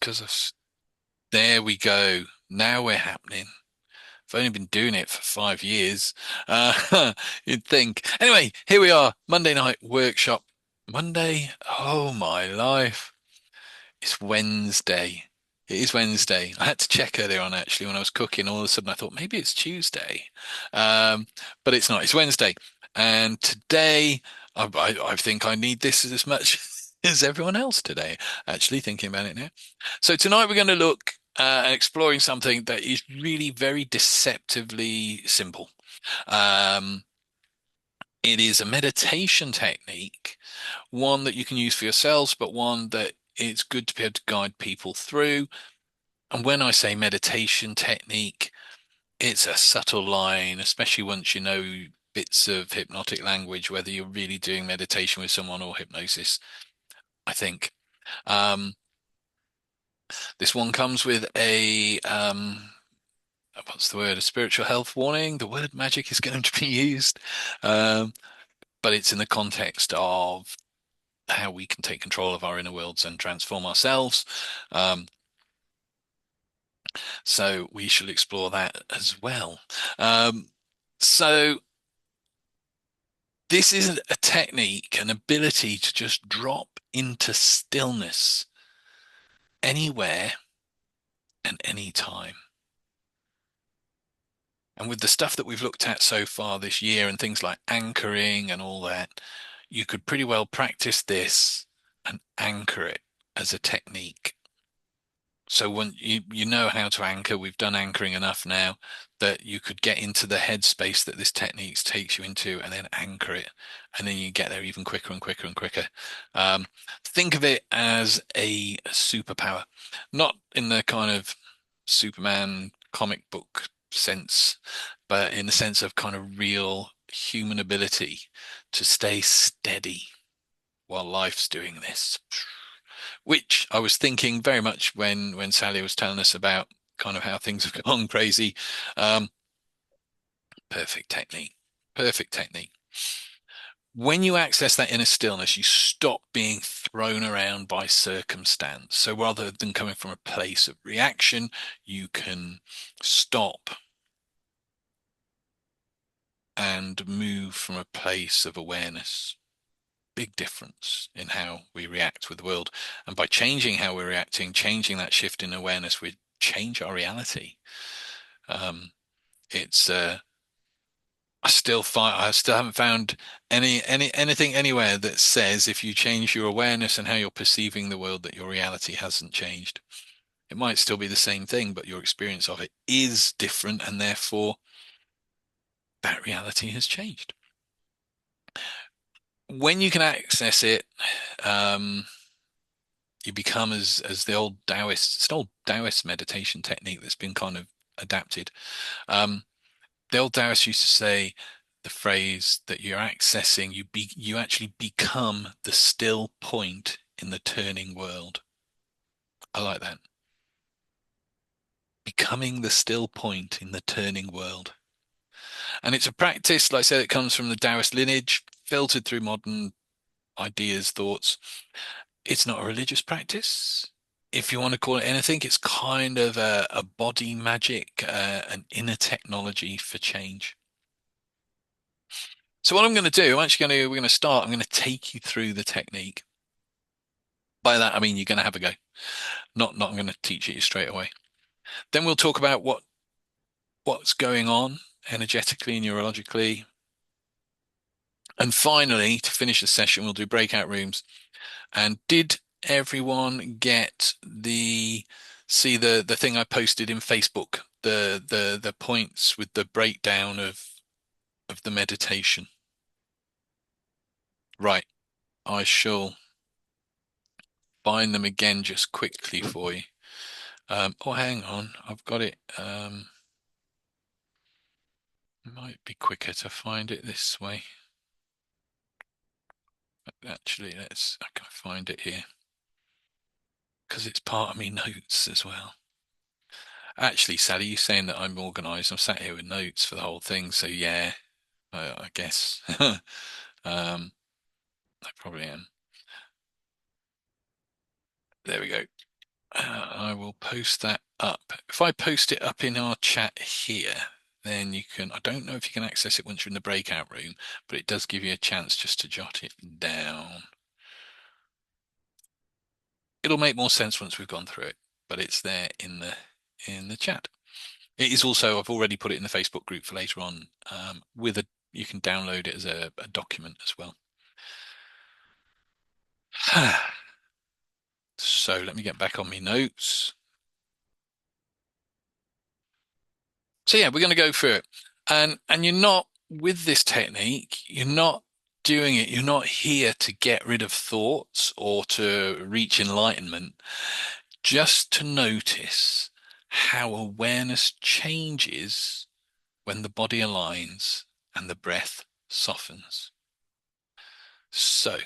because there we go. Now we're happening. I've only been doing it for 5 years. You'd think. Anyway, here we are. Monday night workshop. Monday. Oh my life. It's Wednesday. It is Wednesday. I had to check earlier on actually when I was cooking. All of a sudden I thought maybe it's Tuesday. Um, but it's not. It's Wednesday. And today I think I need this as much as everyone else today, actually thinking about it now. So tonight we're going to look at exploring something that is really very deceptively simple. Um, it is a meditation technique, one that you can use for yourselves, but one that it's good to be able to guide people through. And when I say meditation technique, it's a subtle line, especially once you know bits of hypnotic language, whether you're really doing meditation with someone or hypnosis, I think. Um, this one comes with what's the word? A spiritual health warning. The word magic is going to be used. Um, but it's in the context of how we can take control of our inner worlds and transform ourselves. Um, so we shall explore that as well. Um, so this is a technique, an ability to just drop into stillness anywhere and anytime. And with the stuff that we've looked at so far this year and things like anchoring and all that, you could pretty well practice this and anchor it as a technique. So when you know how to anchor, we've done anchoring enough now that you could get into the headspace that this technique takes you into and then anchor it. And then you get there even quicker and quicker and quicker. Think of it as a superpower, not in the kind of Superman comic book sense, but in the sense of kind of real human ability to stay steady while life's doing this, which I was thinking very much when Sally was telling us about kind of how things have gone crazy. Um, perfect technique, perfect technique. When you access that inner stillness, you stop being thrown around by circumstance. So rather than coming from a place of reaction, you can stop and move from a place of awareness. Big difference in how we react with the world. And by changing how we're reacting, changing that shift in awareness, we change our reality. Um, it's I still haven't found anything anywhere that says if you change your awareness and how you're perceiving the world that your reality hasn't changed. It might still be the same thing, but your experience of it is different, and therefore that reality has changed. When you can access it, um, you become as the old Taoist, it's an old Taoist meditation technique that's been kind of adapted. Um, the old Taoists used to say the phrase that you're accessing, you actually become the still point in the turning world. I like that. Becoming the still point in the turning world. And it's a practice, like I said, it comes from the Taoist lineage, filtered through modern ideas, thoughts. It's not a religious practice. If you want to call it anything, it's kind of a body magic, an inner technology for change. So what I'm going to do, we're going to start, I'm going to take you through the technique. By that, I mean, you're going to have a go. Not I'm going to teach it you straight away. Then we'll talk about what's going on energetically and neurologically. And finally, to finish the session, we'll do breakout rooms. And did everyone see the thing I posted in Facebook, the points with the breakdown of the meditation? Right. I shall find them again just quickly for you. Oh, hang on. I've got it. Might be quicker to find it this way. Actually, I can find it here because it's part of me notes as well. Actually, Sally, you saying that I'm organized. I'm sat here with notes for the whole thing. So yeah, I guess. I probably am. There we go. I will post that up. If I post it up in our chat here, then you can, I don't know if you can access it once you're in the breakout room, but it does give you a chance just to jot it down. It'll make more sense once we've gone through it, but it's there in the chat. It is also, I've already put it in the Facebook group for later on, with a, you can download it as a document as well. So let me get back on my notes. So yeah, we're going to go through it. And you're not with this technique, you're not doing it, you're not here to get rid of thoughts or to reach enlightenment, just to notice how awareness changes when the body aligns and the breath softens. So,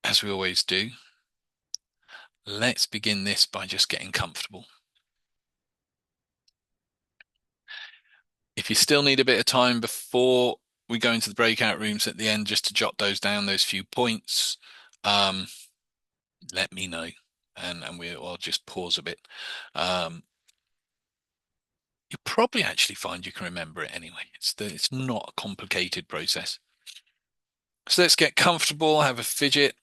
as we always do, let's begin this by just getting comfortable. If you still need a bit of time before we go into the breakout rooms at the end, just to jot those down, those few points, um, let me know, and I'll just pause a bit. You'll probably actually find you can remember it anyway. It's not a complicated process. So let's get comfortable, have a fidget,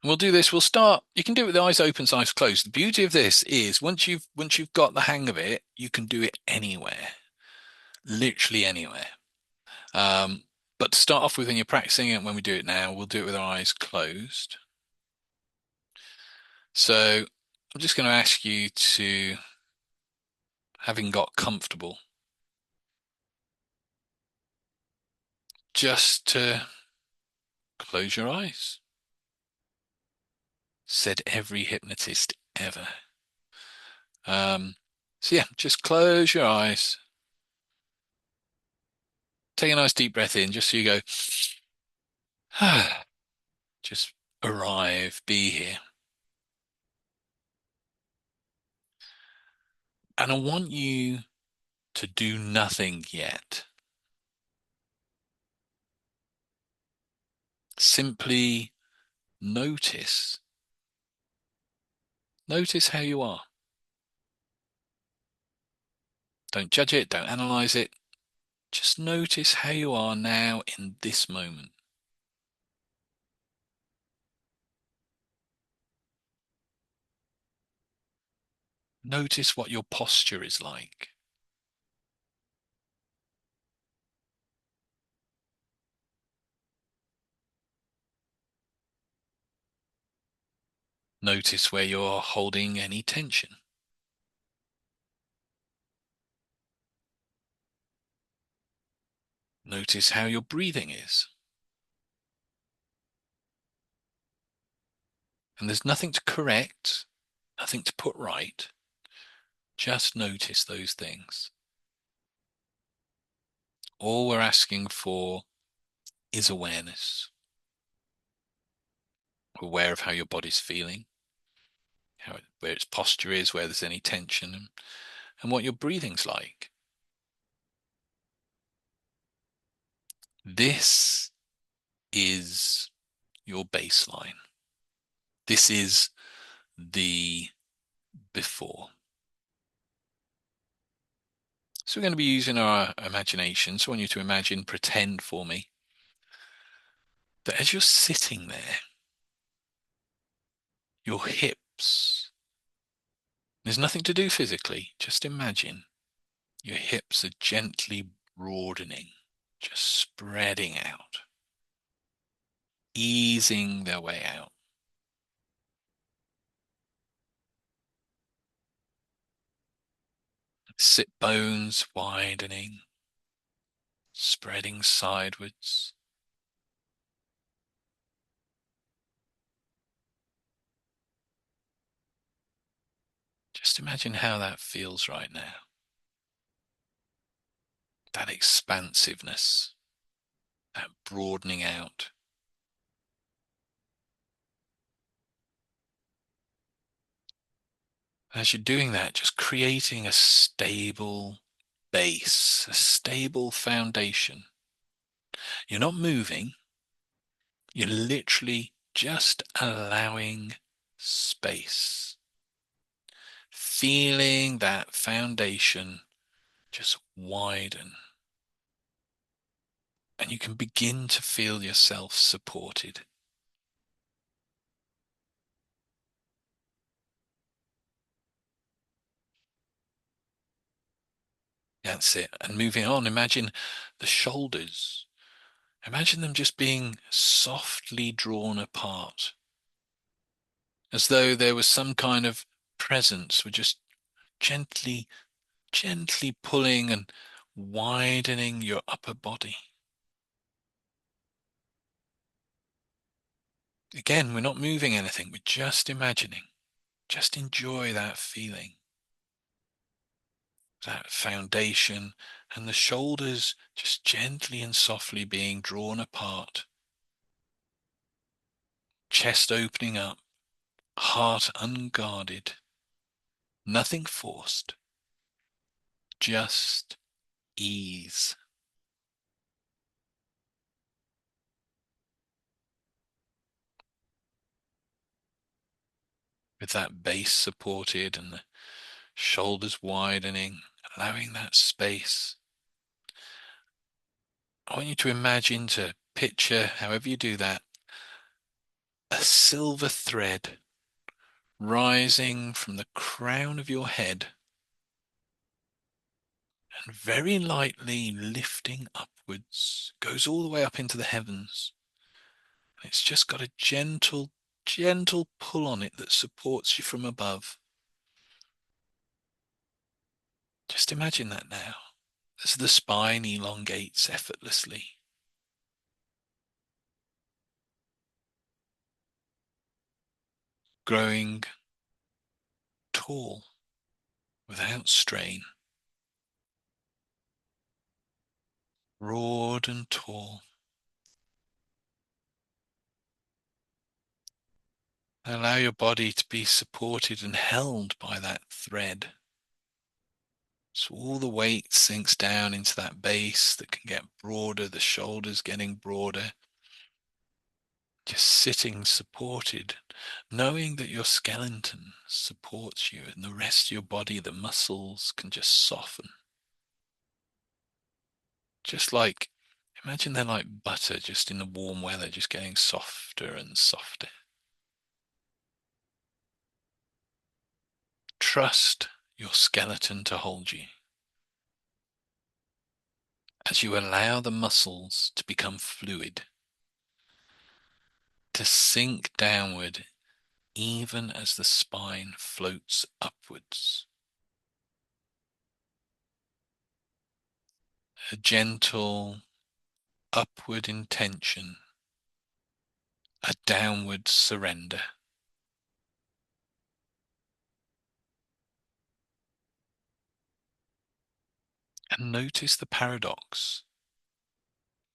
and we'll do this. We'll start. You can do it with the eyes open, eyes closed. The beauty of this is once you've got the hang of it, you can do it anywhere, literally anywhere. Um, but to start off with, when you're practicing it, when we do it now, we'll do it with our eyes closed. So I'm just going to ask you to, having got comfortable, just to close your eyes. Said every hypnotist ever. Um, so yeah, just close your eyes. Take a nice deep breath in, just so you go, just arrive, be here. And I want you to do nothing yet. Simply notice. Notice how you are. Don't judge it, don't analyze it. Just notice how you are now in this moment. Notice what your posture is like. Notice where you're holding any tension. Notice how your breathing is. And there's nothing to correct, nothing to put right. Just notice those things. All we're asking for is awareness. Aware of how your body's feeling, where its posture is, where there's any tension, and what your breathing's like. This is your baseline. This is the before. So we're going to be using our imagination. So I want you to imagine, pretend for me, that as you're sitting there, your hips, there's nothing to do physically, just imagine your hips are gently broadening, just spreading out, easing their way out. Sit bones widening, spreading sidewards. Just imagine how that feels right now. That expansiveness, that broadening out. As you're doing that, just creating a stable base, a stable foundation. You're not moving, You're literally just allowing space, feeling that foundation just widen. And you can begin to feel yourself supported. That's it. And moving on, imagine the shoulders. Imagine them just being softly drawn apart, as though there was some kind of presence. We're just gently, gently pulling and widening your upper body. Again, we're not moving anything, we're just imagining. Just enjoy that feeling, that foundation, and the shoulders just gently and softly being drawn apart. Chest opening up, heart unguarded, nothing forced, just ease. With that base supported and the shoulders widening, allowing that space. I want you to imagine, to picture, however you do that, a silver thread rising from the crown of your head and very lightly lifting upwards, goes all the way up into the heavens. It's just got a gentle, gentle pull on it that supports you from above. Just imagine that now, as the spine elongates effortlessly, growing tall without strain, broad and tall. Allow your body to be supported and held by that thread. So all the weight sinks down into that base that can get broader, the shoulders getting broader. Just sitting supported, knowing that your skeleton supports you and the rest of your body, the muscles can just soften. Just like, imagine they're like butter just in the warm weather, just getting softer and softer. Trust your skeleton to hold you as you allow the muscles to become fluid, to sink downward even as the spine floats upwards. A gentle upward intention, a downward surrender. And notice the paradox.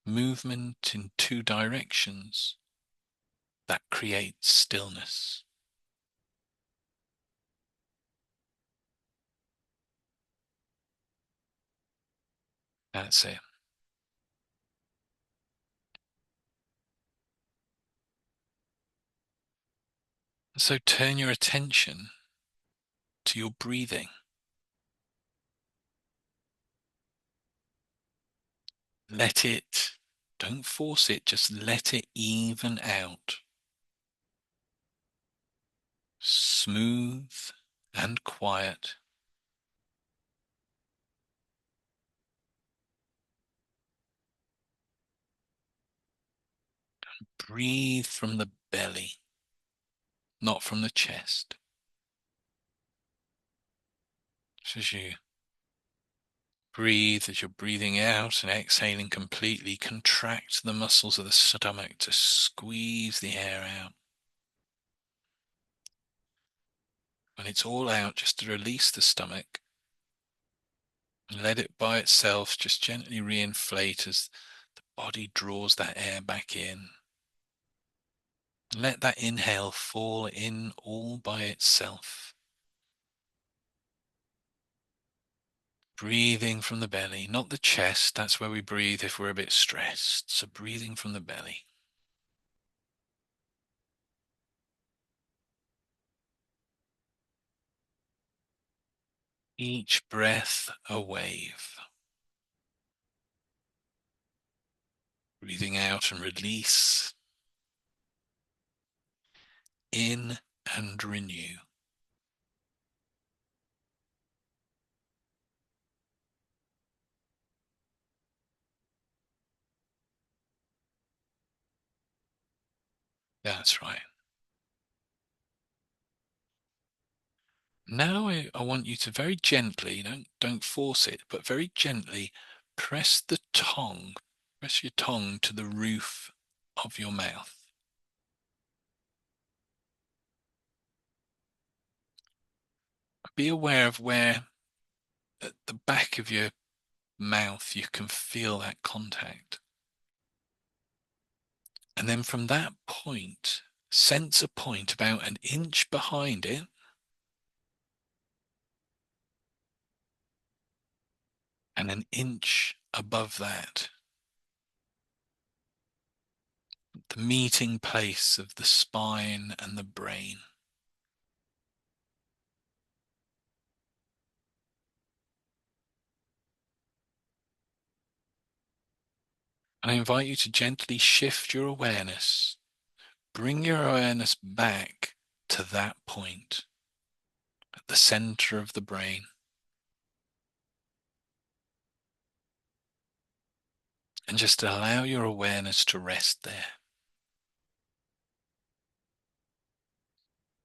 Movement in two directions that creates stillness. That's it. So turn your attention to your breathing. Let it, don't force it, just let it even out. Smooth and quiet. Breathe from the belly, not from the chest. So as you breathe, as you're breathing out and exhaling completely, contract the muscles of the stomach to squeeze the air out. When it's all out, just to release the stomach and let it by itself just gently reinflate as the body draws that air back in. Let that inhale fall in all by itself. Breathing from the belly, not the chest. That's where we breathe if we're a bit stressed. So breathing from the belly. Each breath a wave. Breathing out and release. In and renew. That's right. Now I want you to very gently, don't force it, but very gently press the tongue, press your tongue to the roof of your mouth. Be aware of where at the back of your mouth you can feel that contact. And then from that point, sense a point about an inch behind it. And an inch above that. The meeting place of the spine and the brain. And I invite you to gently shift your awareness. Bring your awareness back to that point at the center of the brain. And just allow your awareness to rest there.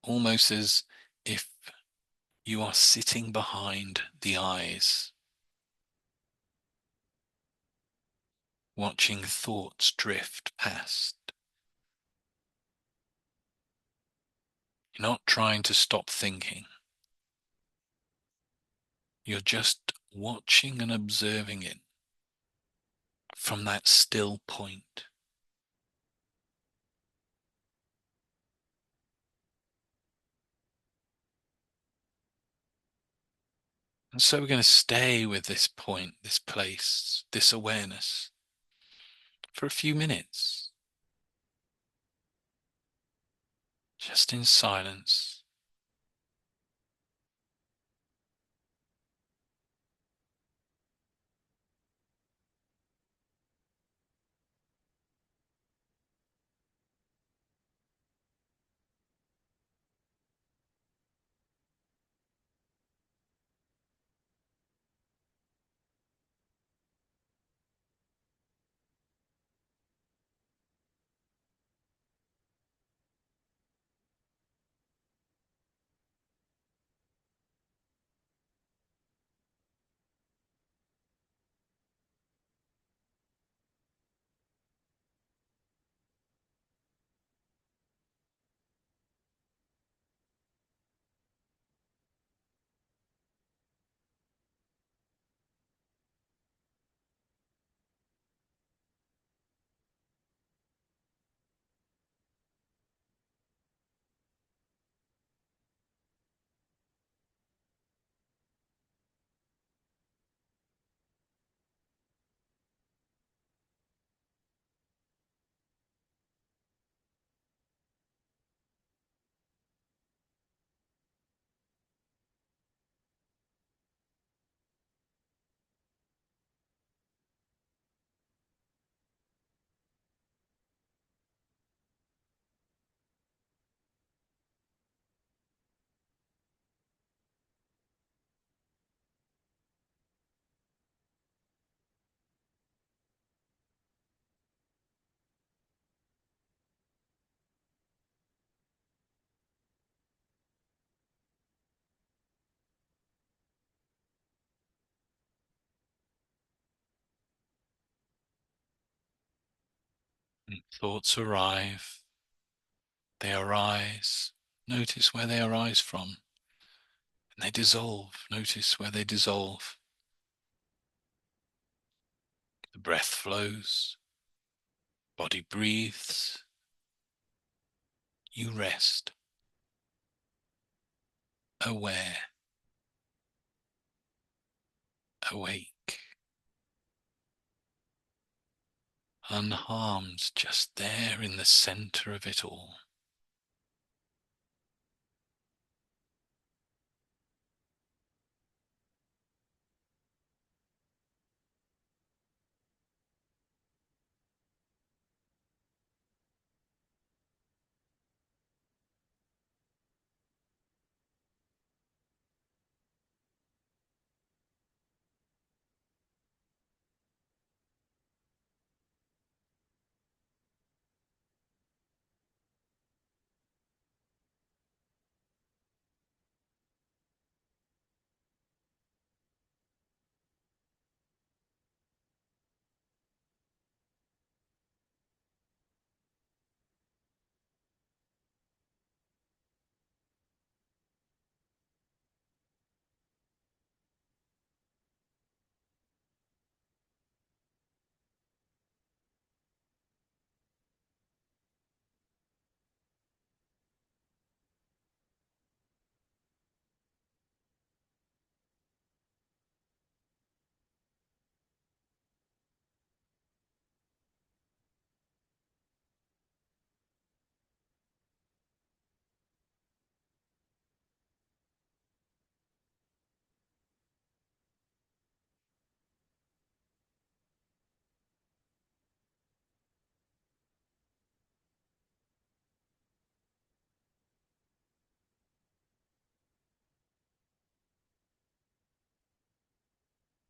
Almost as if you are sitting behind the eyes, watching thoughts drift past. You're not trying to stop thinking. You're just watching and observing it from that still point. And so we're going to stay with this point, this place, this awareness for a few minutes, just in silence. And thoughts arrive, they arise. Notice where they arise from. And they dissolve. Notice where they dissolve. The breath flows. Body breathes. You rest. Aware. Awake. Unharmed, just there in the center of it all.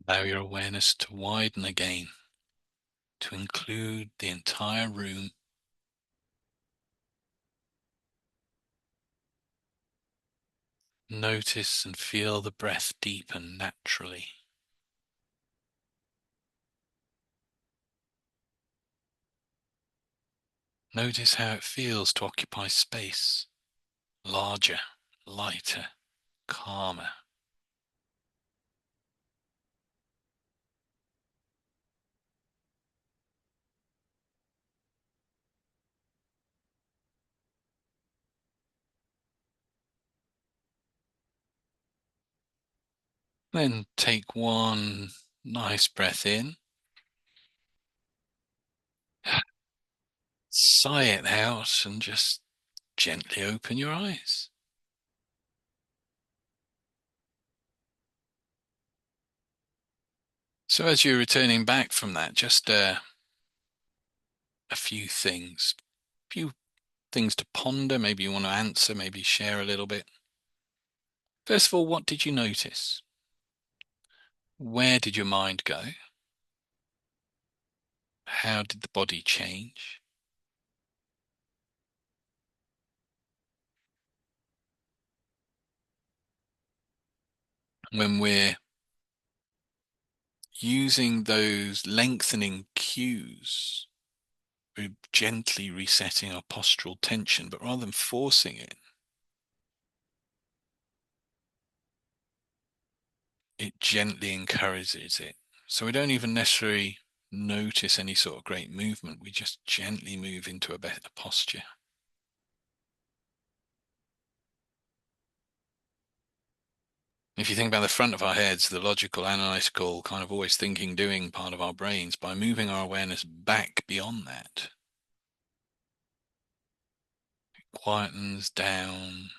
Allow your awareness to widen again, to include the entire room. Notice and feel the breath deepen naturally. Notice how it feels to occupy space, larger, lighter, calmer. Then take one nice breath in, sigh it out, and just gently open your eyes. So as you're returning back from that, just a few things to ponder. Maybe you want to answer, maybe share a little bit. First of all, what did you notice? Where did your mind go? How did the body change? When we're using those lengthening cues, we're gently resetting our postural tension, but rather than forcing it, it gently encourages it. So we don't even necessarily notice any sort of great movement. We just gently move into a better posture. If you think about the front of our heads, the logical, analytical, kind of always thinking, doing part of our brains, by moving our awareness back beyond that, it quietens down.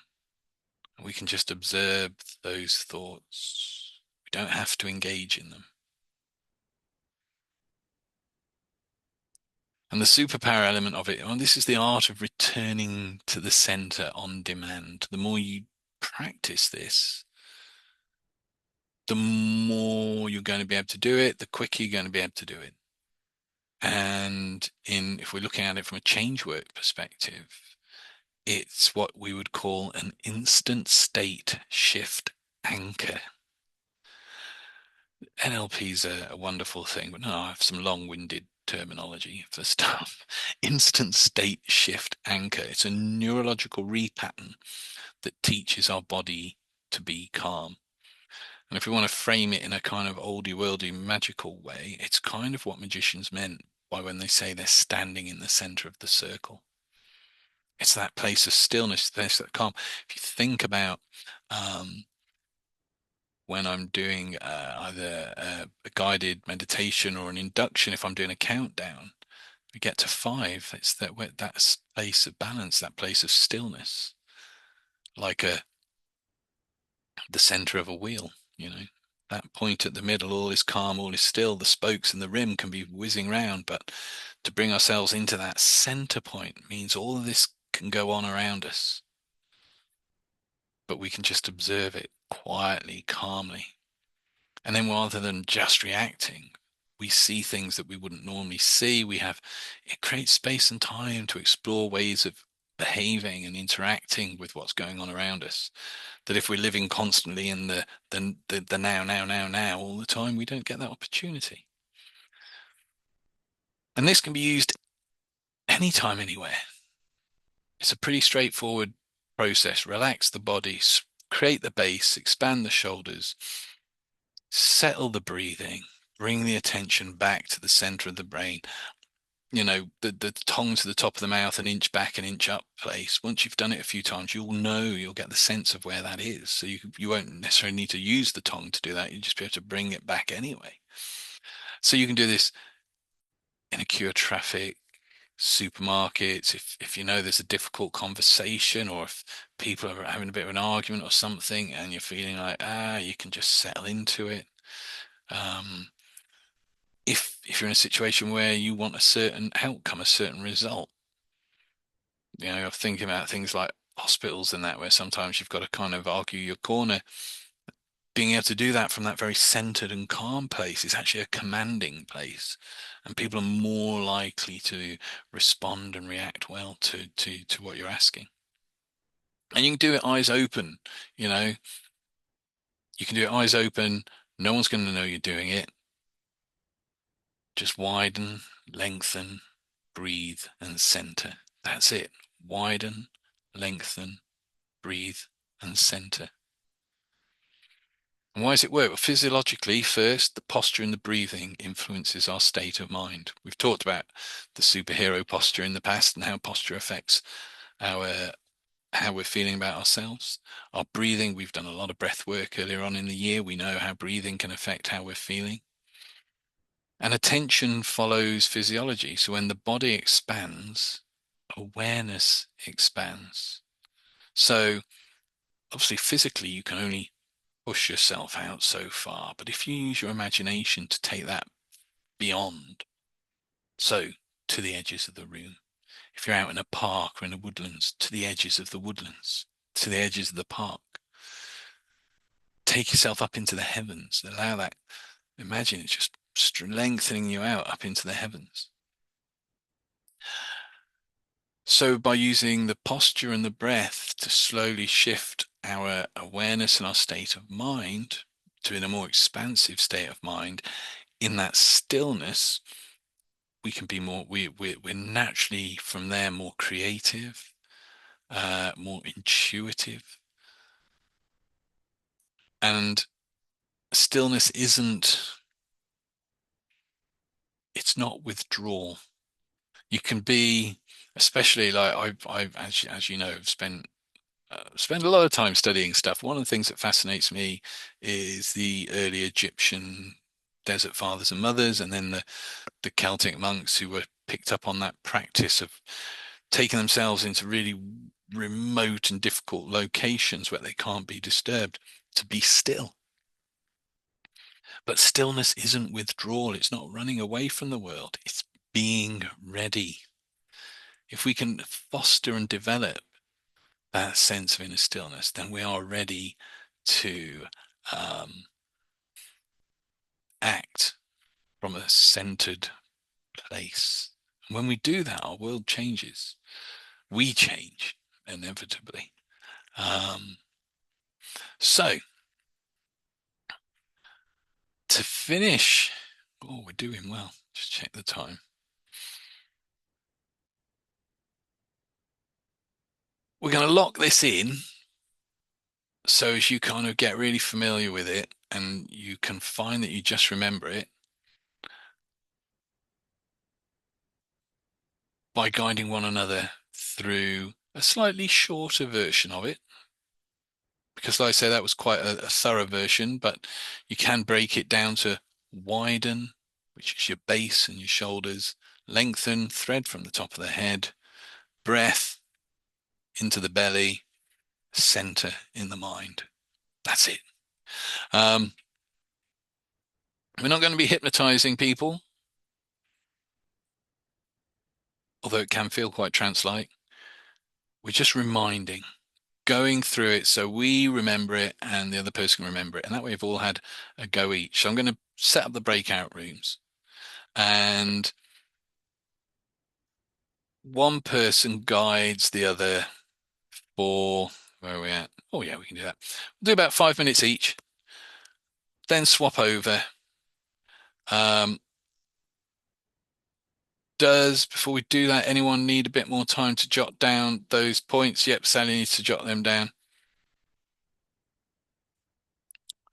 We can just observe those thoughts. We don't have to engage in them. And the superpower element of it, well, this is the art of returning to the center on demand. The more you practice this, the more you're going to be able to do it, the quicker you're going to be able to do it. And if we're looking at it from a change work perspective, it's what we would call an instant state shift anchor. NLP is a wonderful thing, but no, I have some long-winded terminology for stuff. Instant state shift anchor. It's a neurological repattern that teaches our body to be calm. And if we want to frame it in a kind of oldie worldy magical way, it's kind of what magicians meant by when they say they're standing in the center of the circle. It's that place of stillness, place of calm. If you think about when I'm doing either a guided meditation or an induction, if I'm doing a countdown, we get to five. It's that place of balance, that place of stillness, like the center of a wheel. You know, that point at the middle, all is calm, all is still. The spokes and the rim can be whizzing round, but to bring ourselves into that center point means all of this can go on around us, but we can just observe it quietly, calmly. And then rather than just reacting, we see things that we wouldn't normally see. It creates space and time to explore ways of behaving and interacting with what's going on around us. That if we're living constantly in the now all the time, we don't get that opportunity. And this can be used anytime, anywhere. It's a pretty straightforward process. Relax the body, create the base, expand the shoulders, settle the breathing, bring the attention back to the center of the brain. You know, the tongue to the top of the mouth, an inch back, an inch up place. Once you've done it a few times, you'll get the sense of where that is. So you won't necessarily need to use the tongue to do that. You just be able to bring it back anyway. So you can do this in a queue of traffic, supermarkets, if you know there's a difficult conversation, or if people are having a bit of an argument or something and you're feeling like you can just settle into it. If you're in a situation where you want a certain outcome, a certain result, you know, I'm thinking about things like hospitals and that, where sometimes you've got to kind of argue your corner. being able to do that from that very centered and calm place is actually a commanding place, and people are more likely to respond and react well to what you're asking. And you can do it eyes open, you know, you can do it eyes open. No one's going to know you're doing it. Just widen, lengthen, breathe, and center. That's it. Widen, lengthen, breathe, and center. And why does it work? Well, physiologically, first, the posture and the breathing influences our state of mind. We've talked about the superhero posture in the past and how posture affects our how we're feeling about ourselves. Our breathing, we've done a lot of breath work earlier on in the year. We know how breathing can affect how we're feeling. And attention follows physiology. So when the body expands, awareness expands. So obviously, physically, you can only push yourself out so far. But if you use your imagination to take that beyond, so to the edges of the room, if you're out in a park or in the woodlands, to the edges of the woodlands, to the edges of the park, take yourself up into the heavens. Allow that. Imagine it's just lengthening you out up into the heavens. So by using the posture and the breath to slowly shift our awareness and our state of mind to in a more expansive state of mind, in that stillness, we can be more, we're naturally from there more creative, more intuitive. And stillness it's not withdrawal. You can be, especially like as you know, have spent a lot of time studying stuff. One of the things that fascinates me is the early Egyptian desert fathers and mothers, and then the Celtic monks who were picked up on that practice of taking themselves into really remote and difficult locations where they can't be disturbed to be still. But stillness isn't withdrawal. It's not running away from the world. It's being ready. If we can foster and develop that sense of inner stillness, then we are ready to um, act from a centered place. And when we do that, our world changes. We change inevitably. Um, so to finish, oh, we're doing well. Just check the time. We're going to lock this in. So as you kind of get really familiar with it and you can find that you just remember it by guiding one another through a slightly shorter version of it. Because like I say, that was quite a thorough version, but you can break it down to widen, which is your base and your shoulders, lengthen, thread from the top of the head, breath into the belly, center in the mind. That's it. Um, we're not going to be hypnotizing people, although it can feel quite trance-like. We're just reminding, going through it so we remember it and the other person can remember it. And that way we've all had a go each. So I'm going to set up the breakout rooms and one person guides the other for where are we at? Oh yeah, we can do that. We'll do about 5 minutes each, then swap over. Um, before we do that, anyone need a bit more time to jot down those points? Yep, Sally needs to jot them down.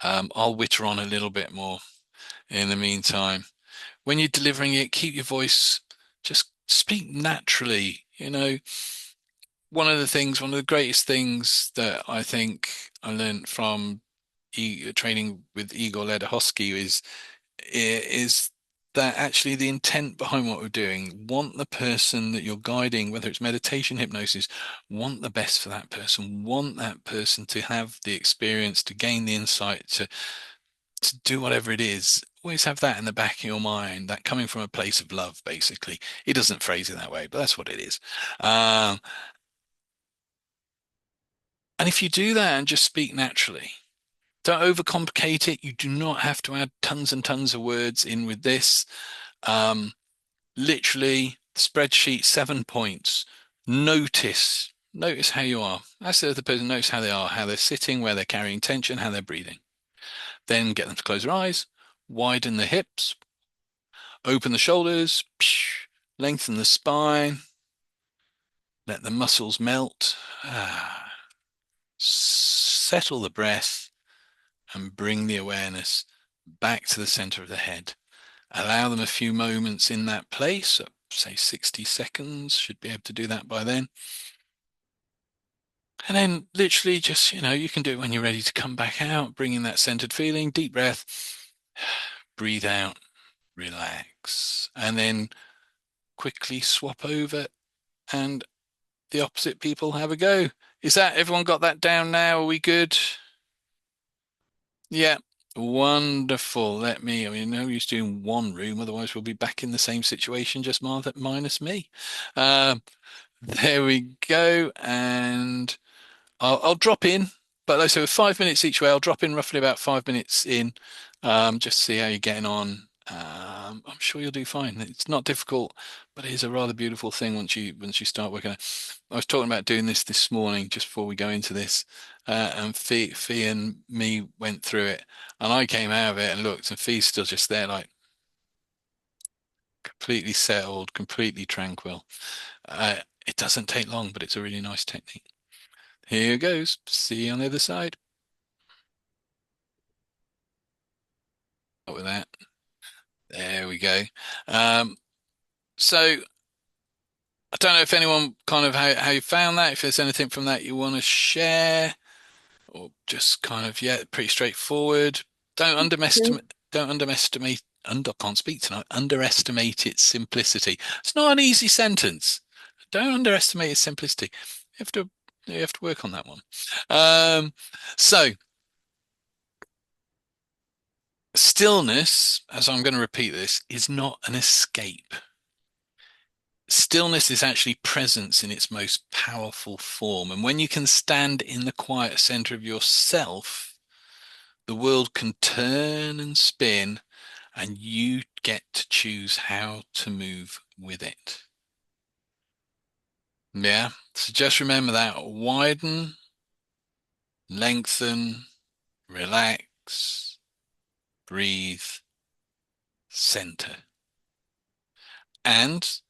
I'll witter on a little bit more in the meantime. When you're delivering it, keep your voice, just speak naturally. One of the greatest things that I think I learned from training with Igor Ledochowski is that actually the intent behind what we're doing, want the person that you're guiding, whether it's meditation, hypnosis, want the best for that person, want that person to have the experience, to gain the insight, to do whatever it is. Always have that in the back of your mind, that coming from a place of love, basically. He doesn't phrase it that way, but that's what it is. Um, and if you do that and just speak naturally, Don't overcomplicate it. You do not have to add tons and tons of words in with this. Um, Literally, spreadsheet, 7 points. Notice how you are. As the other person, notice how they are, how they're sitting, where they're carrying tension, how they're breathing. Then get them to close their eyes, widen the hips, open the shoulders, lengthen the spine, let the muscles melt. Settle the breath and bring the awareness back to the center of the head. Allow them a few moments in that place, say 60 seconds, should be able to do that by then. And then literally just, you can do it when you're ready to come back out, bring in that centered feeling, deep breath, breathe out, relax, and then quickly swap over and the opposite people have a go. Is that everyone got that down now? Are we good? Yeah. Wonderful. I mean, no use doing one room, otherwise we'll be back in the same situation, just minus me. Um, there we go. And I'll drop in, but like I say, with 5 minutes each way, I'll drop in roughly about 5 minutes in, just to see how you're getting on. I'm sure you'll do fine. It's not difficult, but it is a rather beautiful thing once you start working on it. I was talking about doing this morning just before we go into this, and Fee and me went through it, and I came out of it and looked, and Fee's still just there, like completely settled, completely tranquil. It doesn't take long, but it's a really nice technique. Here goes. See you on the other side. With that. There we go. Um, so I don't know if anyone kind of how you found that, if there's anything from that you want to share, or just kind of, yeah, pretty straightforward. Don't underestimate, can't speak tonight, underestimate its simplicity. It's not an easy sentence. Don't underestimate its simplicity. You have to work on that one. Um, so stillness, as I'm going to repeat this, is not an escape. Stillness is actually presence in its most powerful form. And when you can stand in the quiet center of yourself, the world can turn and spin, and you get to choose how to move with it. Yeah. So just remember that: widen, lengthen, relax, breathe, center. And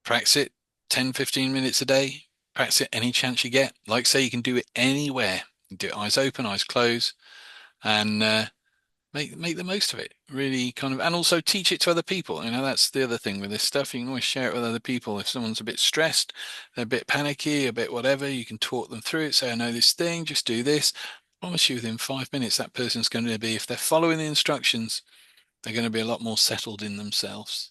practice it 10, 15 minutes a day. Practice it any chance you get. Like say, you can do it anywhere. You can do it eyes open, eyes closed, and make the most of it. Really kind of, and also teach it to other people. That's the other thing with this stuff. You can always share it with other people. If someone's a bit stressed, they're a bit panicky, a bit whatever, you can talk them through it. Say, I know this thing, just do this. I promise you, within 5 minutes, that person's going to be, if they're following the instructions, they're going to be a lot more settled in themselves.